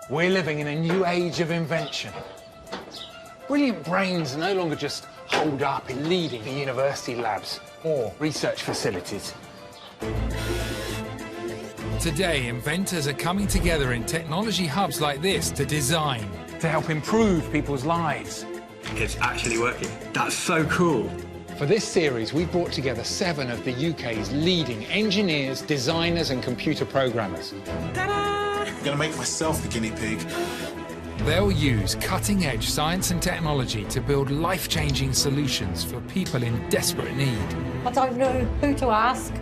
We're living in a new age of invention. Brilliant brains are no longer just holed up in leading the university labs or research facilities. Today, inventors are coming together in technology hubs like this to design, To help improve people's lives. It's actually working. That's so cool. For this series, we brought together 7 of the UK's leading engineers, designers and computer programmers. I'm gonna make myself the guinea pig. They'll use cutting-edge science and technology to build life-changing solutions for people in desperate need. I don't know who to ask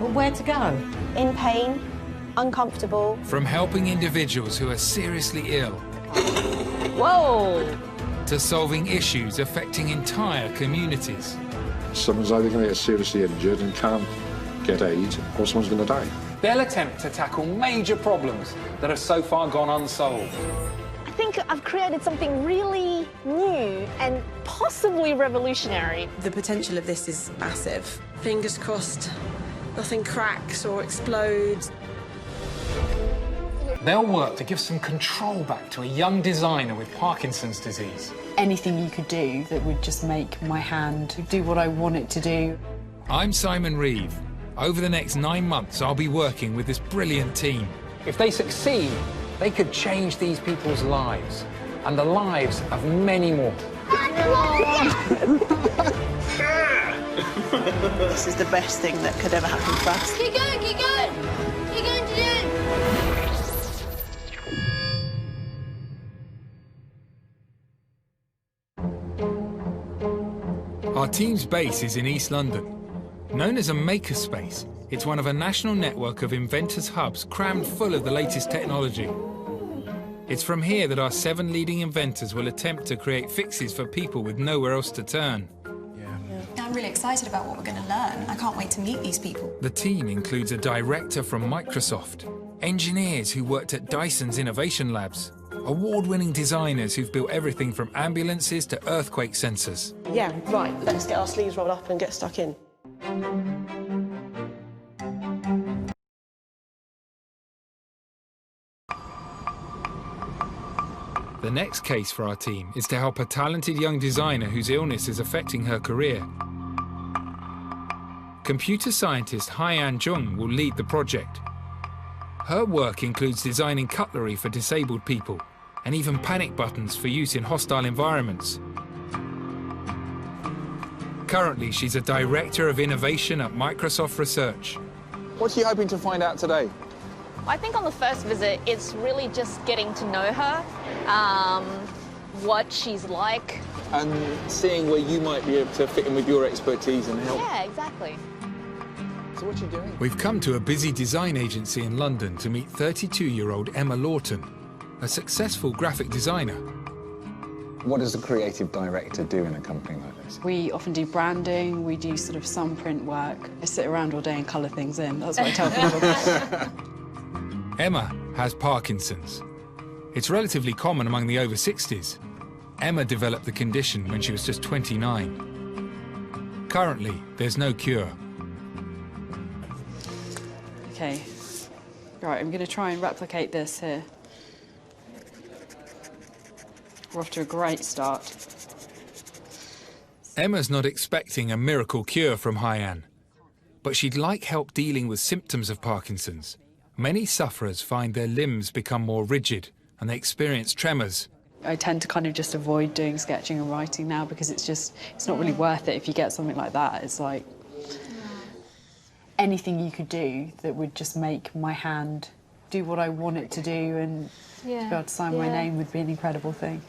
or where to go. In pain, uncomfortable. From helping individuals who are seriously ill Whoa! to solving issues affecting entire communities. Someone's either going to get seriously injured and can't get aid, or someone's going to die. They'll attempt to tackle major problems that have so far gone unsolved. I think I've created something really new and possibly revolutionary. The potential of this is massive. Fingers crossed, nothing cracks or explodes. They'll work to give some control back to a young designer with Parkinson's disease. Anything you could do that would just make my hand do what I want it to do. I'm Simon Reeve. Over the next 9 months, I'll be working with this brilliant team. If they succeed, they could change these people's lives and the lives of many more. This is the best thing that could ever happen for us. Keep going, keep going! Keep going to do it! Our team's base is in East London. Known as a makerspace, it's one of a national network of inventors' hubs crammed full of the latest technology. It's from here that our 7 leading inventors will attempt to create fixes for people with nowhere else to turn. I'm really excited about what we're going to learn. I can't wait to meet these people. The team includes a director from Microsoft, engineers who worked at Dyson's Innovation Labs, award-winning designers who've built everything from ambulances to earthquake sensors. Yeah, right, let's get our sleeves rolled up and get stuck in. The next case for our team is to help a talented young designer whose illness is affecting her career. Computer scientist Haiyan Zheng will lead the project. Her work includes designing cutlery for disabled people and even panic buttons for use in hostile environments. Currently, she's a director of innovation at Microsoft Research. What are you hoping to find out today? I think on the first visit, it's really just getting to know her, what she's like. And seeing where you might be able to fit in with your expertise and help. Yeah, exactly. So what are you doing? We've come to a busy design agency in London to meet 32-year-old Emma Lawton, a successful graphic designer. What does a creative director do in a company like this? We often do branding, we do sort of some print work. I sit around all day and colour things in, that's what I tell people. Emma has Parkinson's. It's relatively common among the over 60s. Emma developed the condition when she was just 29. Currently, there's no cure. Okay, right, I'm going to try and replicate this here. We're off to a great start. Emma's not expecting a miracle cure from Haiyan, but she'd like help dealing with symptoms of Parkinson's. Many sufferers find their limbs become more rigid and they experience tremors. I tend to kind of just avoid doing sketching and writing now because it's not really worth it if you get something like that. It's like anything you could do that would just make my hand do what I want it to do and to be able to sign my name would be an incredible thing.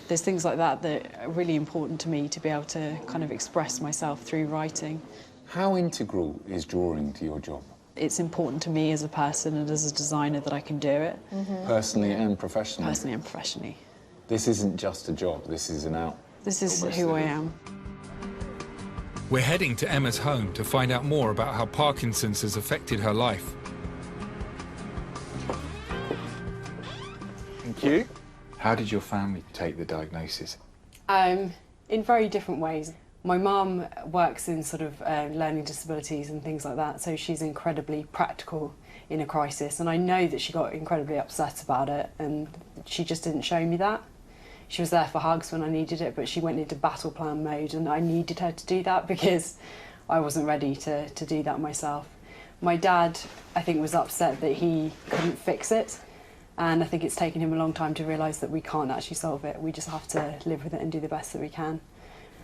There's things like that that are really important to me to be able to kind of express myself through writing. How integral is drawing to your job? It's important to me as a person and as a designer that I can do it. Personally and professionally? Personally and professionally. This isn't just a job, this is an out. This is who I am. We're heading to Emma's home to find out more about how Parkinson's has affected her life. Thank you. How did your family take the diagnosis? In very different ways. My mum works in sort of learning disabilities and things like that, so she's incredibly practical in a crisis, and I know that she got incredibly upset about it, and she just didn't show me that. She was there for hugs when I needed it, but she went into battle plan mode, and I needed her to do that because I wasn't ready to do that myself. My dad, I think, was upset that he couldn't fix it, and I think it's taken him a long time to realise that we can't actually solve it. We just have to live with it and do the best that we can.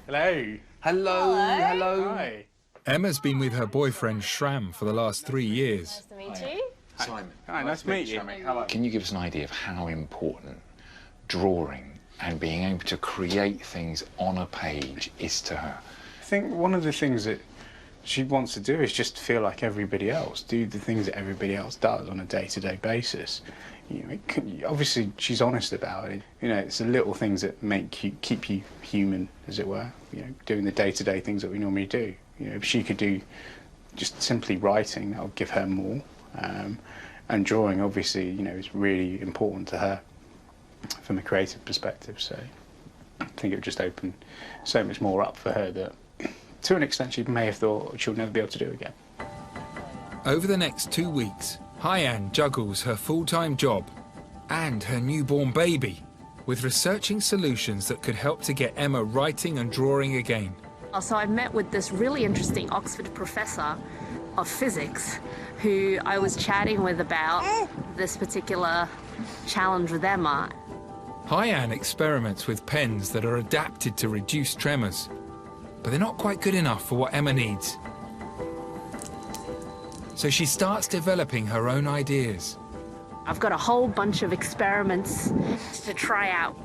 Hello. Hello. Hello. Hi. Emma's been with her boyfriend Shram for the last 3 years. Nice to meet you. Simon. Hi, nice to meet you. Can you give us an idea of how important drawing and being able to create things on a page is to her? I think one of the things that she wants to do is just feel like everybody else, do the things that everybody else does on a day-to-day basis. You know, obviously she's honest about it. You know, it's the little things that keep you human, as it were. You know, doing the day-to-day things that we normally do. You know, if she could do just simply writing, that would give her more. And drawing, obviously, you know, is really important to her from a creative perspective. So I think it would just open so much more up for her that, to an extent, she may have thought she'll never be able to do again. Over the next 2 weeks, Hyan juggles her full-time job and her newborn baby with researching solutions that could help to get Emma writing and drawing again. So I met with this really interesting Oxford professor of physics who I was chatting with about this particular challenge with Emma. Hyan experiments with pens that are adapted to reduce tremors, but they're not quite good enough for what Emma needs. So she starts developing her own ideas. I've got a whole bunch of experiments to try out.